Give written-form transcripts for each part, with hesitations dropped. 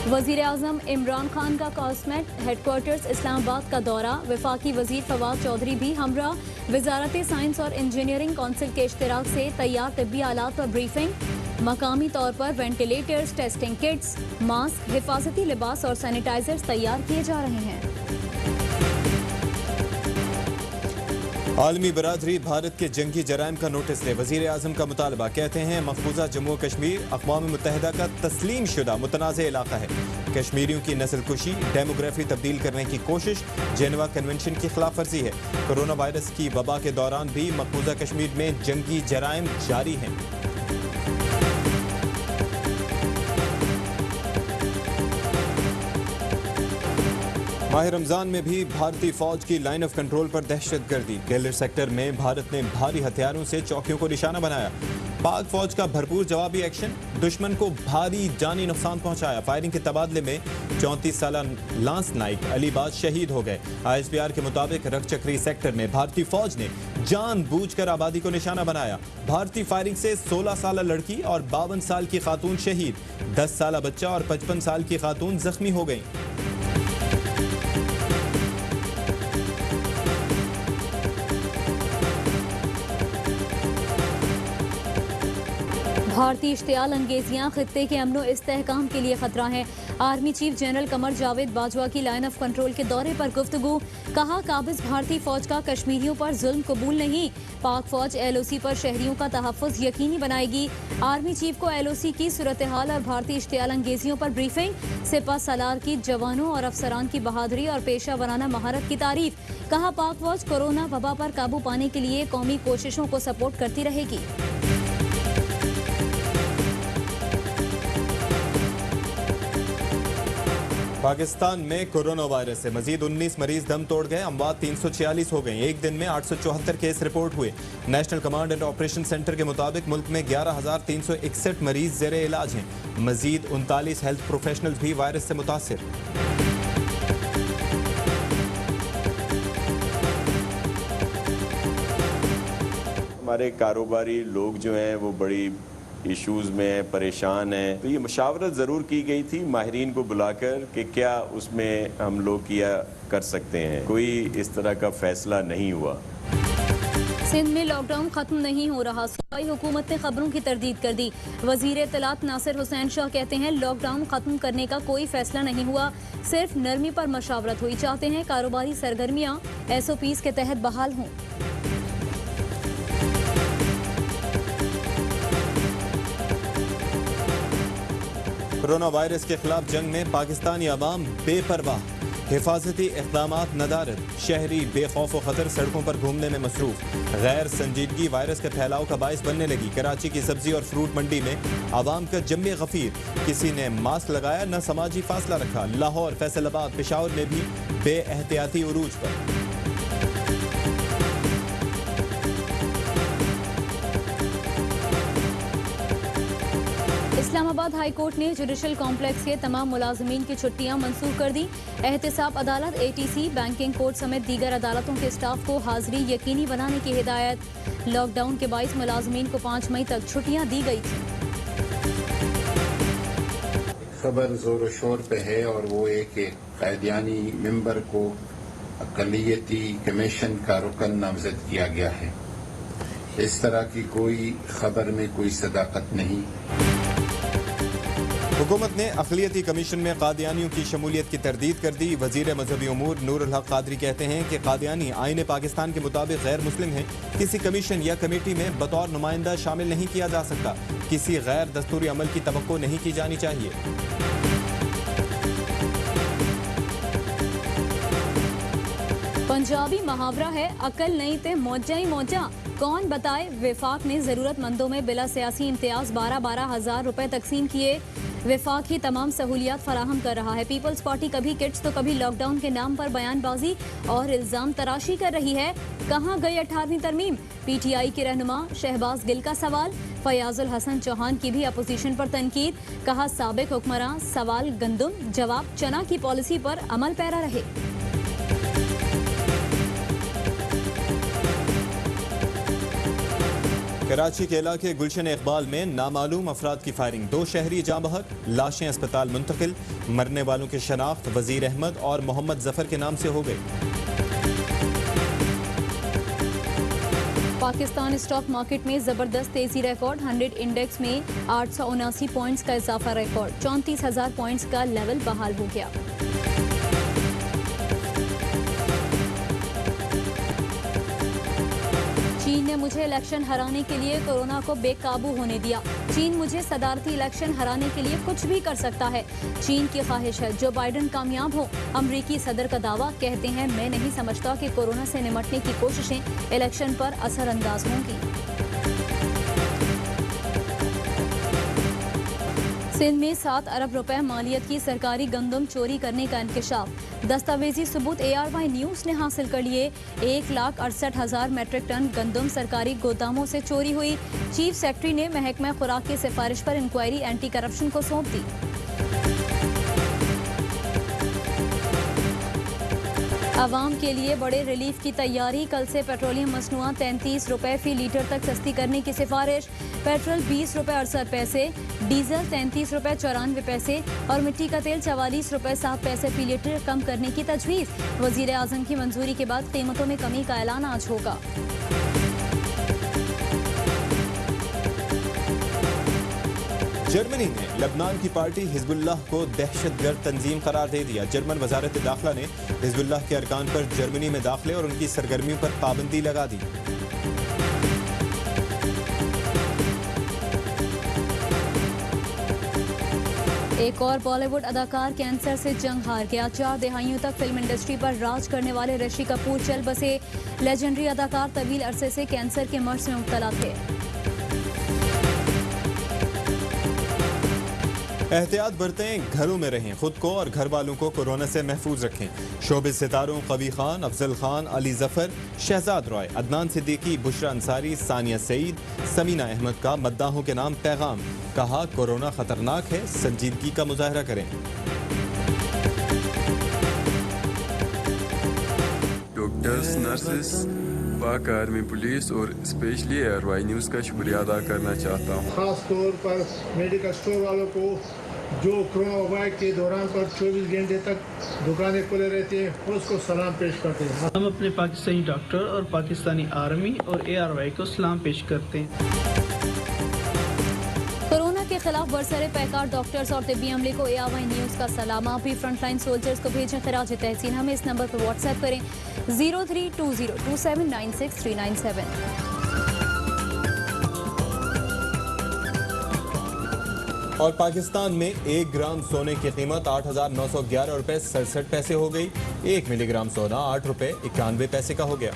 वज़ीर आज़म इमरान खान का कॉस्मेट हेडक्वार्टर्स इस्लामाबाद का दौरा। वफाकी वज़ीर फवाद चौधरी भी हमरा। वजारत साइंस और इंजीनियरिंग कौंसिल के इश्तराक से तैयार तिब्बी आलात पर ब्रीफिंग। मकामी तौर पर वेंटिलेटर्स, टेस्टिंग किट्स, मास्क, हिफाजती लिबास और सैनिटाइजर्स तैयार किए जा रहे हैं। आलमी बरादरी भारत के जंगी जराइम का नोटिस दे। वज़ीर आज़म का मुतालबा, कहते हैं मकबूजा जम्मू कश्मीर अक़वाम मुत्तहिदा का तस्लीम शुदा मुतनाज़ इलाका है। कश्मीरियों की नस्ल कुशी, डेमोग्राफी तब्दील करने की कोशिश जेनेवा कन्वेंशन की खिलाफ वर्जी है। कोरोना वायरस की वबा के दौरान भी मकबूजा कश्मीर में जंगी जराइम जारी हैं। माह रमजान में भी भारतीय फौज की लाइन ऑफ कंट्रोल पर दहशतगर्दी। गेलर सेक्टर में भारत ने भारी हथियारों से चौकियों को निशाना बनाया। पाक फौज का भरपूर जवाबी एक्शन, दुश्मन को भारी जानी नुकसान पहुंचाया। फायरिंग के तबादले में 34 साला लांस नाइक अलीबाद शहीद हो गए। ISPR के मुताबिक रकचक्री सेक्टर में भारतीय फौज ने जानबूझकर आबादी को निशाना बनाया। भारतीय फायरिंग से 16 साला लड़की और 52 साल की खातून शहीद, 10 साला बच्चा और 55 साल की खातून जख्मी हो गई। भारतीय इश्तियाल अंगेजियां खित्ते के अमनो इस्तेहकाम के लिए खतरा हैं। Army chief general Qamar Javed Bajwa की लाइन ऑफ कंट्रोल के दौरे पर गुफ्तगू। कहा, काबिज भारतीय फौज का कश्मीरियों पर जुल्म कबूल नहीं। पाक फौज LOC पर शहरियों का तहफ़्फ़ुज़ यकीनी बनाएगी। आर्मी चीफ को LOC की सूरत हाल और भारतीय इश्तियाल अंगेजियों पर ब्रीफिंग। सिपा सलार की जवानों और अफसरान की बहादुरी और पेशा वराना महारत की तारीफ। कहा, पाक फौज कोरोना वबा पर काबू पाने के लिए कौमी कोशिशों को सपोर्ट करती रहेगी। पाकिस्तान में कोरोना वायरस से मजीद 19 मरीज दम तोड़ गए। अमवात 346 हो गई। एक दिन में 874 केस रिपोर्ट हुए। National command and operation centre के मुताबिक मुल्क में 11,361 मरीज ज़ेरे इलाज हैं। मजीद 39 हेल्थ प्रोफेशनल्स भी वायरस से मुतासिर। हमारे कारोबारी लोग जो हैं वो बड़ी इश्यूज़ में परेशान हैं, तो ये मुशावरत ज़रूर की गई थी माहिरीन को बुलाकर कि क्या उसमें हम लोग किया कर सकते हैं। कोई इस तरह का फैसला नहीं हुआ। सिंध में लॉकडाउन खत्म नहीं हो रहा। सूबाई हुकूमत ने खबरों की तरदीद कर दी। वजीर इत्तलात नासिर हुसैन शाह कहते हैं, लॉकडाउन खत्म करने का कोई फैसला नहीं हुआ, सिर्फ नरमी पर मशावरत हुई। चाहते हैं कारोबारी सरगर्मियाँ SOPs के तहत बहाल हों। कोरोना वायरस के खिलाफ जंग में पाकिस्तानी अवाम बेपरवाह। हिफाजती इक़दामात नदारद, शहरी बेखौफ व खतर सड़कों पर घूमने में मसरूफ। गैर संजीदगी वायरस के फैलाव का बायस बनने लगी। कराची की सब्जी और फ्रूट मंडी में आवाम का जम्मे गफीर, किसी ने मास्क लगाया न समाजी फासला रखा। लाहौर, फैसलाबाद, पेशावर में भी बेएहतियाती उरूज पर। इस्लामाबाद हाई कोर्ट ने जुडिशल कॉम्प्लेक्स के तमाम मुलाजमीन की छुट्टियां मंसूख कर दी। एहतिसाब अदालत, ATC, बैंकिंग कोर्ट समेत दीगर अदालतों के स्टाफ को हाजिरी यकीनी बनाने की हिदायत। लॉकडाउन के बाइस मुलाजमीन को 5 मई तक छुट्टियां दी गई थी। खबर जोर शोर पे है और वो एक कायदियानी मेंबर को अक़लियती कमीशन का रुकन नामजद किया गया है। इस तरह की कोई खबर में कोई सदाकत नहीं। हुकूमत ने अक़लियती कमीशन में कादियानियों की शमूलियत की तरदीद कर दी। वज़ीर मजहबी उमूर नूरुल हक कादरी कहते हैं कि कादियानी आईन पाकिस्तान के मुताबिक गैर मुस्लिम हैं। किसी कमीशन या कमेटी में बतौर नुमाइंदा शामिल नहीं किया जा सकता। किसी गैर दस्तूरी अमल की तवक्को नहीं की जानी चाहिए। पंजाबी मुहावरा है, अकल नहीं ते मौजा ही मौजा। कौन बताए, विफाक ने जरूरतमंदों में बिला सियासी इम्तियाज 12-12 हज़ार रुपए तकसीम किए। विफाक ही तमाम सहूलियात फराहम कर रहा है। पीपल्स पार्टी कभी किट्स तो कभी लॉकडाउन के नाम पर बयानबाजी और इल्जाम तराशी कर रही है। कहाँ गई 18वीं तरमीम? PTI के रहनुमा शहबाज गिल का सवाल। फयाजुल हसन चौहान की भी अपोजिशन पर तनकीद। कहा, साबिक हुक्मरान सवाल गंदुम, जवाब चना की पॉलिसी पर अमल पैरा रहे। कराची के इलाके गुलशन इकबाल में नामालूम अफराद की फायरिंग, 2 शहरी जाँ बहक, लाशें अस्पताल मुंतकिल। मरने वालों की शनाख्त वजीर अहमद और मोहम्मद जफर के नाम से हो गई। पाकिस्तान स्टॉक मार्केट में जबरदस्त तेजी रिकॉर्ड, 100 इंडेक्स में 879 पॉइंट्स का इजाफा रिकॉर्ड, 34,000 पॉइंट्स का लेवल बहाल हो गया। चीन ने मुझे इलेक्शन हराने के लिए कोरोना को बेकाबू होने दिया। चीन मुझे सदारती इलेक्शन हराने के लिए कुछ भी कर सकता है। चीन की ख्वाहिश है जो बाइडन कामयाब हो। अमरीकी सदर का दावा, कहते हैं मैं नहीं समझता कि कोरोना से निपटने की कोशिशें इलेक्शन पर असरअंदाज होंगी। सिंध में 7 अरब रुपए मालियत की सरकारी गंदम चोरी करने का इंकशाफ। दस्तावेजी सबूत ARY न्यूज़ ने हासिल कर लिए। 1,68,000 मेट्रिक टन गंदम सरकारी गोदामों से चोरी हुई। चीफ सेक्रेटरी ने महकमा खुराक की सिफारिश पर इंक्वायरी एंटी करप्शन को सौंप दी। आवाम के लिए बड़े रिलीफ की तैयारी, कल से पेट्रोलियम मसनूआत 33 रुपए फी लीटर तक सस्ती करने की सिफारिश। पेट्रोल 20 रुपए 68 पैसे, डीजल 33 रुपए 94 पैसे और मिट्टी का तेल 44 रुपए 7 पैसे फी लीटर कम करने की तजवीज़। वजीर आजम की मंजूरी के बाद कीमतों में कमी का ऐलान आज होगा। जर्मनी ने लबनान की पार्टी हिजबुल्लाह को दहशतगर्द तंजीम करार दे दिया। जर्मन वजारत दाखिला ने हिजबुल्लाह के अरकान पर जर्मनी में दाखिले और उनकी सरगर्मियों पर पाबंदी लगा दी। एक और बॉलीवुड अदाकार कैंसर से जंग हार गया। 4 दहाइयों तक फिल्म इंडस्ट्री पर राज करने वाले ऋषि कपूर चल बसे। लेजेंडरी अदाकार तवील अरसे से कैंसर के मर्ज में मुब्तला थे। एहतियात बरतें, घरों में रहें, खुद को और घर वालों को कोरोना से महफूज रखें। शोबिस सितारों कवी खान, अफजल खान, अली जफर, शहजाद रॉय, अदनान सिद्दीकी, बुशरा अंसारी, सानिया सईद, समीना अहमद का मद्दाहों के नाम पैगाम। कहा कोरोना खतरनाक है, संजीदगी का मुजाहरा करें। डॉक्टर्स, नर्सेस, पाक आर्मी, पुलिस और स्पेशली ARY न्यूज़ का शुक्रिया अदा करना चाहता हूँ। खास तौर पर मेडिकल स्टोर वालों को जो कोरोना वबा के दौरान पर 24 घंटे तक दुकानें खुले रहती हैं, उसको सलाम पेश करते हैं। हम अपने पाकिस्तानी डॉक्टर और पाकिस्तानी आर्मी और ARY को सलाम पेश करते हैं। कोरोना के खिलाफ बरसरे पैकार डॉक्टर्स और तिब्बी अमले को ARY न्यूज़ का सलाम। आप भी फ्रंटलाइन सोल्जर्स को भेजें खिराज तहसीन। हमें इस नंबर पर व्हाट्सएप करें 03202796 और पाकिस्तान में 1 ग्राम सोने की कीमत 8,911 रुपए 67 पैसे हो गई। 1 मिलीग्राम सोना 8 रुपए 91 पैसे का हो गया।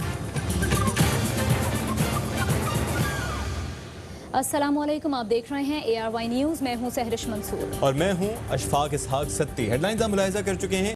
अस्सलामुअलैकुम, आप देख रहे हैं ARY न्यूज़। मैं हूं सहरिश मंसूर और मैं हूं अशफाक इसहाक सत्ती। हेडलाइंस आप मुलाहिजा कर चुके हैं।